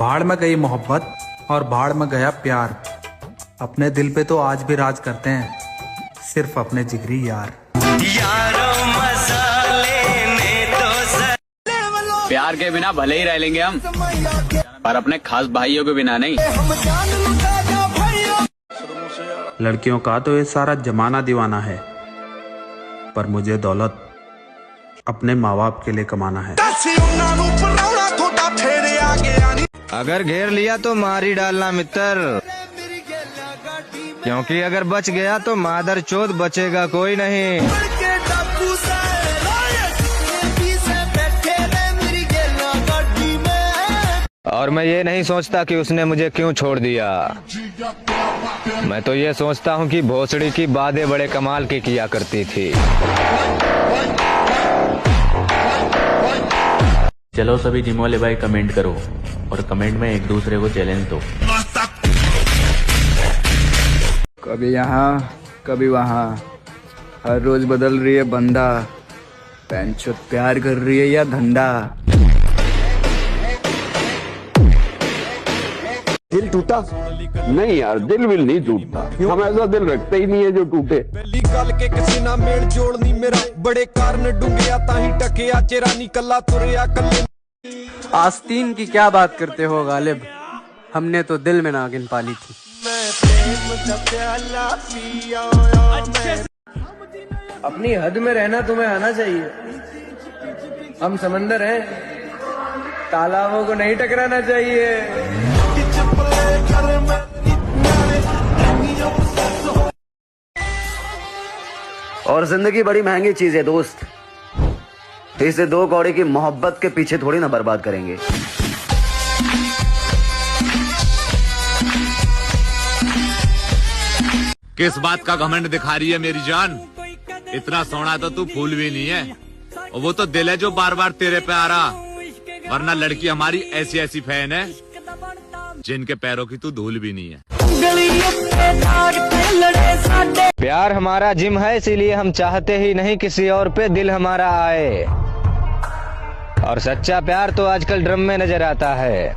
भाड़ में गई मोहब्बत और भाड़ में गया प्यार। अपने दिल पे तो आज भी राज करते हैं सिर्फ अपने जिगरी यार। प्यार के बिना भले ही रह लेंगे हम, पर अपने खास भाइयों के बिना नहीं। लड़कियों का तो ये सारा जमाना दीवाना है, पर मुझे दौलत अपने माँ बाप के लिए कमाना है। अगर घेर लिया तो मार ही डालना मित्र, क्योंकि अगर बच गया तो मादर चोद बचेगा कोई नहीं। और मैं ये नहीं सोचता कि उसने मुझे क्यों छोड़ दिया, मैं तो ये सोचता हूँ कि भोसड़ी की बातें बड़े कमाल की किया करती थी। चलो सभी जिम वाले भाई कमेंट करो और कमेंट में एक दूसरे को चैलेंज दो। कभी यहाँ कभी वहाँ, हर रोज बदल रही है बंदा। पैंचो प्यार कर रही है या धंधा। दिल टूटा? नहीं यार, दिल विल नहीं टूटता। हम ऐसा दिल रखते ही नहीं है जो टूटे। गल के किसी ना मेल जोड़नी मेरा, बड़े कारण डूंगिया ताही टकिया चेरानी कल्ला तुरया कल्ले। आस्तीन की क्या बात करते हो गालिब, हमने तो दिल में नागिन पाली थी। अपनी हद में रहना तुम्हें आना चाहिए। हम समंदर हैं, तालाबों को नहीं टकराना चाहिए। और जिंदगी बड़ी महंगी चीज है दोस्त, इसे दो कौड़ी की मोहब्बत के पीछे थोड़ी ना बर्बाद करेंगे। किस बात का घमंड दिखा रही है मेरी जान? इतना सोना तो तू फूल भी नहीं है, और वो तो दिल है जो बार बार तेरे पे आ रहा। वरना लड़की हमारी ऐसी ऐसी फैन है जिनके पैरों की तू धूल भी नहीं है। प्यार हमारा जिम है, इसीलिए हम चाहते ही नहीं किसी और पे दिल हमारा आए। और सच्चा प्यार तो आजकल ड्रम में नजर आता है,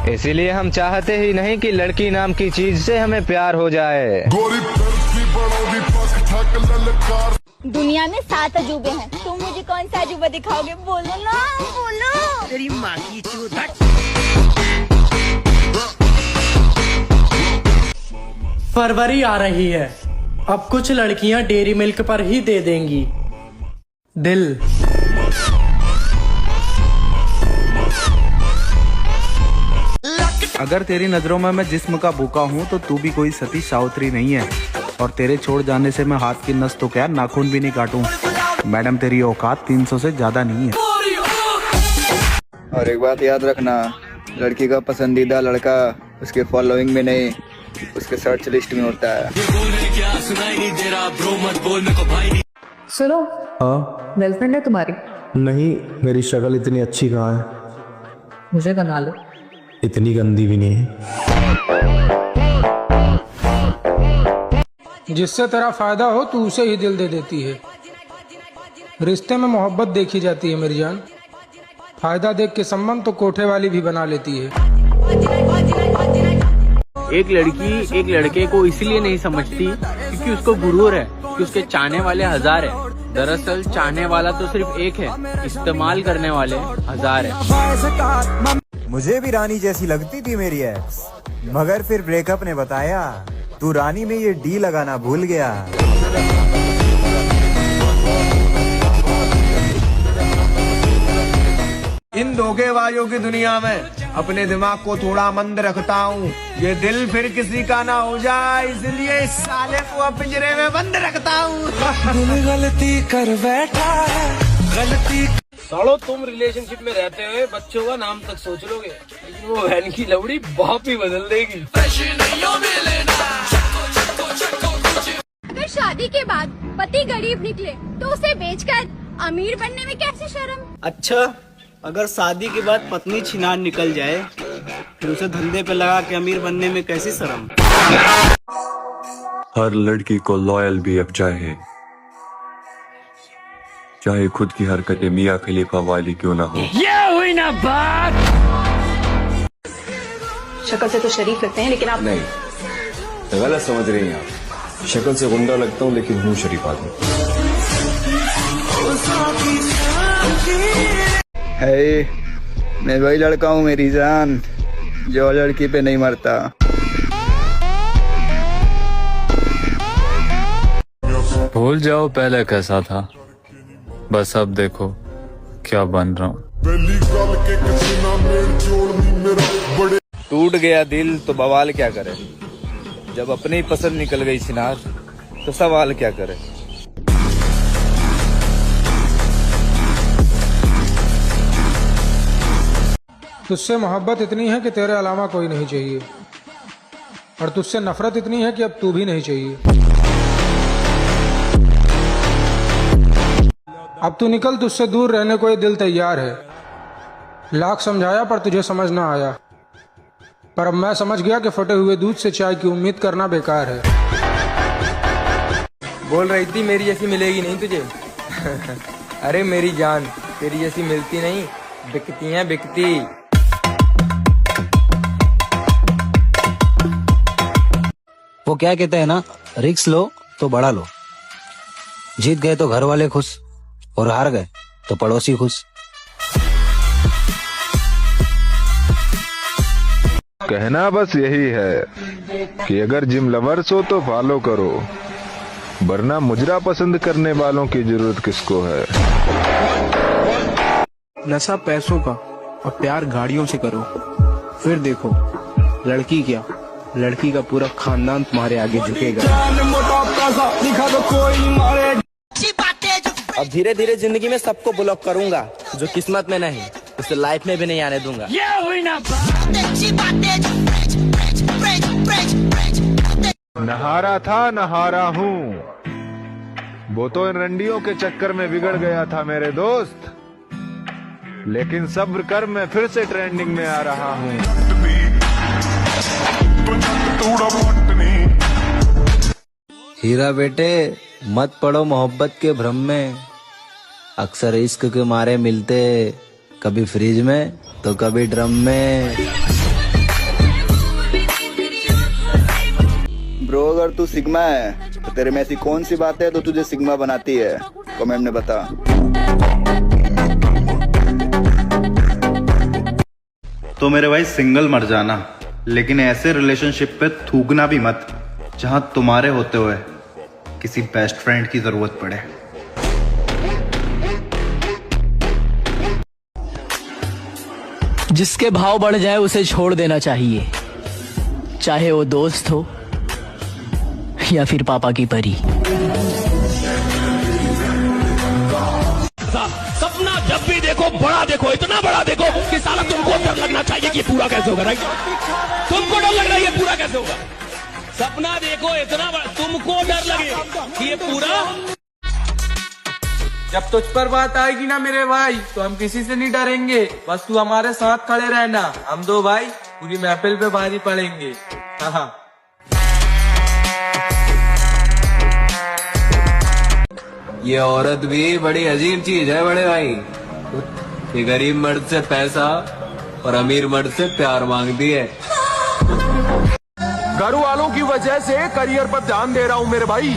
इसीलिए हम चाहते ही नहीं कि लड़की नाम की चीज से हमें प्यार हो जाए। दुनिया में 7 अजूबे हैं, तुम मुझे कौन सा अजूबा दिखाओगे? बोलो ना, बोलो। तेरी माँ की चूत। फरवरी आ रही है, अब कुछ लड़कियां डेयरी मिल्क पर ही दे देंगी दिल। अगर तेरी नजरों में मैं जिस्म का भूखा हूँ तो तू भी कोई सती सावित्री नहीं है। और तेरे छोड़ जाने से मैं हाथ की नस तो क्या नाखून भी नहीं काटूं। मैडम तेरी औकात 300 से ज्यादा नहीं है। और एक बात याद रखना, लड़की का पसंदीदा लड़का उसके फॉलोइंग में नहीं, उसके सर्च लिस्ट में होता है। सुनो, हाँ गर्लफ्रेंड है तुम्हारी? नहीं, मेरी शक्ल इतनी अच्छी कहाँ है। मुझे बना लो। इतनी गंदी भी नहीं है। जिससे तेरा फायदा हो तू उसे ही दिल दे देती है। रिश्ते में मोहब्बत देखी जाती है मेरी जान, फायदा देख के संबंध तो कोठे वाली भी बना लेती है। एक लड़की एक लड़के को इसलिए नहीं समझती क्योंकि उसको गुरूर है कि उसके चाहने वाले 1000 है। दरअसल चाहने वाला तो सिर्फ एक है, इस्तेमाल करने वाले 1000 है। मुझे भी रानी जैसी लगती थी मेरी एक्स, मगर फिर ब्रेकअप ने बताया तू रानी में ये डी लगाना भूल गया। इन धोखेबाजों की दुनिया में अपने दिमाग को थोड़ा मंद रखता हूँ, ये दिल फिर किसी का ना हो जाए, इसलिए इस साले को पिंजरे में बंद रखता हूँ। दिल गलती कर बैठा, गलती। सालो तुम रिलेशनशिप में रहते हुए बच्चों का नाम तक सोच लोगे, लेकिन वो बहन की लवड़ी बाप ही बदल देगी। अगर शादी के बाद पति गरीब निकले तो उसे बेचकर अमीर बनने में कैसी शर्म? अच्छा, अगर शादी के बाद पत्नी छिनार निकल जाए फिर उसे धंधे पे लगा के अमीर बनने में कैसी शर्म? हर लड़की को लॉयल भी अब चाहिए, चाहे खुद की हरकतें मियां खलीफा वाली क्यों ना हो। ये हुई ना बात। शक्ल से तो शरीफ लगते हैं, लेकिन आप नहीं, गलत समझ रही हैं आप। शक्ल से गुंडा लगता हूँ लेकिन हूँ शरीफ आदमी। मैं वही लड़का हूँ मेरी जान, जो लड़की पे नहीं मरता। भूल जाओ पहले कैसा था, बस अब देखो क्या बन रहा हूँ। टूट गया दिल तो बवाल क्या करे, जब अपनी ही पसंद निकल गई सिनार तो सवाल क्या करे। तुझसे मोहब्बत इतनी है कि तेरे अलावा कोई नहीं चाहिए, और तुझसे नफरत इतनी है कि अब तू भी नहीं चाहिए। अब तू निकल, तुझसे दूर रहने को ये दिल तैयार है। लाख समझाया पर तुझे समझ ना आया, पर अब मैं समझ गया कि फटे हुए दूध से चाय की उम्मीद करना बेकार है। बोल रही थी मेरी जैसी मिलेगी नहीं तुझे। अरे मेरी जान, तेरी जैसी मिलती नहीं, बिकती हैं बिकती। वो क्या कहते हैं ना, रिस्क लो तो बड़ा लो। जीत गए तो घर वाले खुश, और हार गए तो पड़ोसी खुश। कहना बस यही है कि अगर जिम लवर्स हो तो फॉलो करो, वरना मुजरा पसंद करने वालों की जरूरत किसको है। नशा पैसों का और प्यार गाड़ियों से करो, फिर देखो लड़की क्या, लड़की का पूरा खानदान तुम्हारे आगे झुकेगा। अब धीरे धीरे जिंदगी में सबको ब्लॉक करूंगा, जो किस्मत में नहीं उसे लाइफ में भी नहीं आने दूंगा। नहारा था नहारा हूँ, वो तो इन रंडियों के चक्कर में बिगड़ गया था मेरे दोस्त, लेकिन सब्र कर मैं फिर से ट्रेंडिंग में आ रहा हूँ। हीरा बेटे मत पड़ो मोहब्बत के भ्रम में, अक्सर इश्क के मारे मिलते कभी फ्रिज में तो कभी ड्रम में। ब्रो अगर तू सिग्मा है तो तेरे में ऐसी कौन सी बात है तो तुझे सिग्मा बनाती है, कमेंट में बता। तो मेरे भाई सिंगल मर जाना, लेकिन ऐसे रिलेशनशिप पे थूकना भी मत जहां तुम्हारे होते हुए किसी बेस्ट फ्रेंड की जरूरत पड़े। जिसके भाव बढ़ जाए उसे छोड़ देना चाहिए, चाहे वो दोस्त हो या फिर पापा की परी। सपना जब भी देखो बड़ा देखो, इतना बड़ा देखो कि साला तुमको डर लगना चाहिए कि पूरा कैसे होगा। राइट, तुमको डर लग रहा है ये पूरा कैसे होगा। सपना देखो इतना बड़ा, तुमको डर लगे कि ये पूरा। जब तुझ पर बात आएगी ना मेरे भाई, तो हम किसी से नहीं डरेंगे, बस तू हमारे साथ खड़े रहना। हम दो भाई पूरी महफिल पे भारी पड़ेंगे। हाँ। ये औरत भी बड़ी अजीब चीज है बड़े भाई। ये गरीब मर्द से पैसा और अमीर मर्द से प्यार मांगती है। घर वालों की वजह से करियर पर ध्यान दे रहा हूँ मेरे भाई,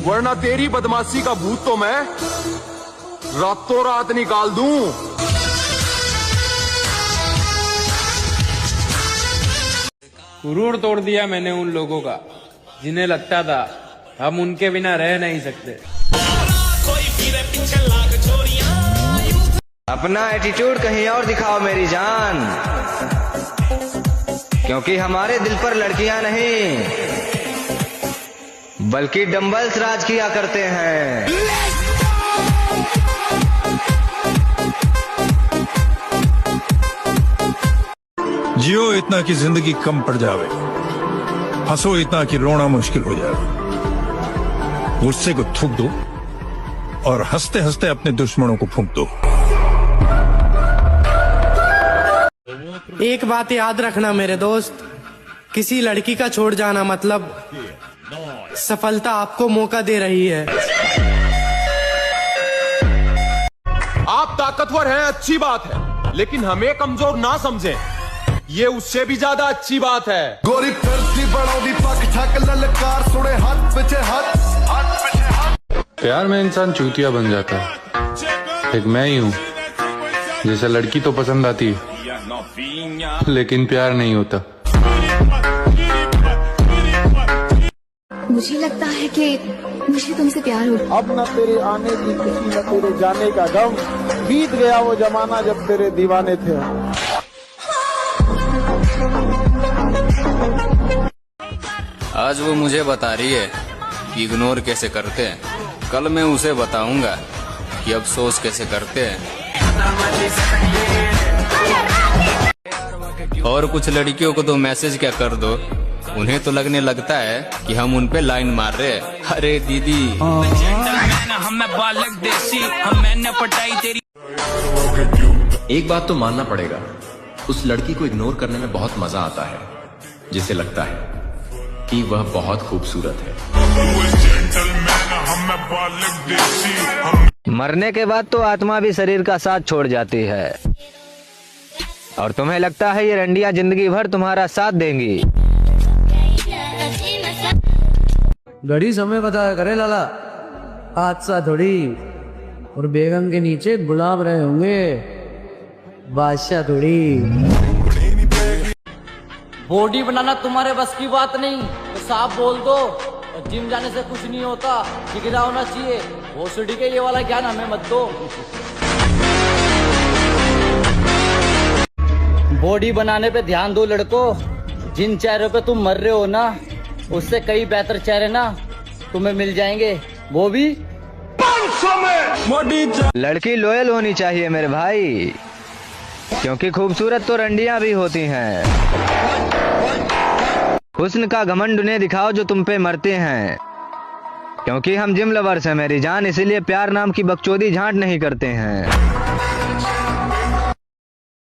वरना तेरी बदमाशी का भूत तो मैं रातों रात निकाल दूं। गुरूर तोड़ दिया मैंने उन लोगों का जिन्हें लगता था हम उनके बिना रह नहीं सकते। अपना एटीट्यूड कहीं और दिखाओ मेरी जान, क्योंकि हमारे दिल पर लड़कियां नहीं बल्कि डंबल्स राज किया करते हैं। जियो इतना कि जिंदगी कम पड़ जावे, हंसो इतना कि रोना मुश्किल हो जाए। गुस्से को थूक दो और हंसते हंसते अपने दुश्मनों को फूंक दो। एक बात याद रखना मेरे दोस्त, किसी लड़की का छोड़ जाना मतलब सफलता आपको मौका दे रही है। आप ताकतवर हैं अच्छी बात है, लेकिन हमें कमजोर ना समझें। ये उससे भी ज्यादा अच्छी बात है। गोरी फिरती बड़ों दी पग छक ललकार सुने हाथ पीछे हाथ। प्यार में इंसान चूतिया बन जाता है। एक मैं ही हूँ जिसे लड़की तो पसंद आती है लेकिन प्यार नहीं होता। मुझे लगता है कि मुझे तुमसे प्यार हो। अब न तेरे आने की खुशी न तेरे जाने का गम, बीत गया वो जमाना जब तेरे दीवाने थे हम। आज वो मुझे बता रही है कि इग्नोर कैसे करते हैं, कल मैं उसे बताऊंगा कि अफसोस कैसे करते हैं। और कुछ लड़कियों को तो मैसेज क्या कर दो, उन्हें तो लगने लगता है कि हम उन पे लाइन मार रहे हैं। अरे दीदी एक बात तो मानना पड़ेगा, उस लड़की को इग्नोर करने में बहुत मजा आता है, जिसे लगता है कि वह बहुत खूबसूरत है। मरने के बाद तो आत्मा भी शरीर का साथ छोड़ जाती है और तुम्हें लगता है ये रंडियां जिंदगी भर तुम्हारा साथ देंगी। घड़ी समय बताया करे लाला, हादसा थोड़ी। और बेगम के नीचे गुलाब रहे होंगे, बादशाह थोड़ी। बॉडी बनाना तुम्हारे बस की बात नहीं तो साफ बोल दो। और जिम जाने से कुछ नहीं होता, जिगरा होना चाहिए। भोसड़ी के ये वाला ज्ञान हमें मत दो। बॉडी बनाने पे ध्यान दो लड़कों। जिन चेहरों पे तुम मर रहे हो ना, उससे कई बेहतर चेहरे ना तुम्हें मिल जाएंगे, वो भी 500 में। लड़की लॉयल होनी चाहिए मेरे भाई, क्योंकि खूबसूरत तो रंडियां भी होती हैं। हुस्न का घमंड उन्हें दिखाओ जो तुम पे मरते हैं, क्योंकि हम जिम लवर्स हैं मेरी जान, इसीलिए प्यार नाम की बकचोदी झांट नहीं करते हैं।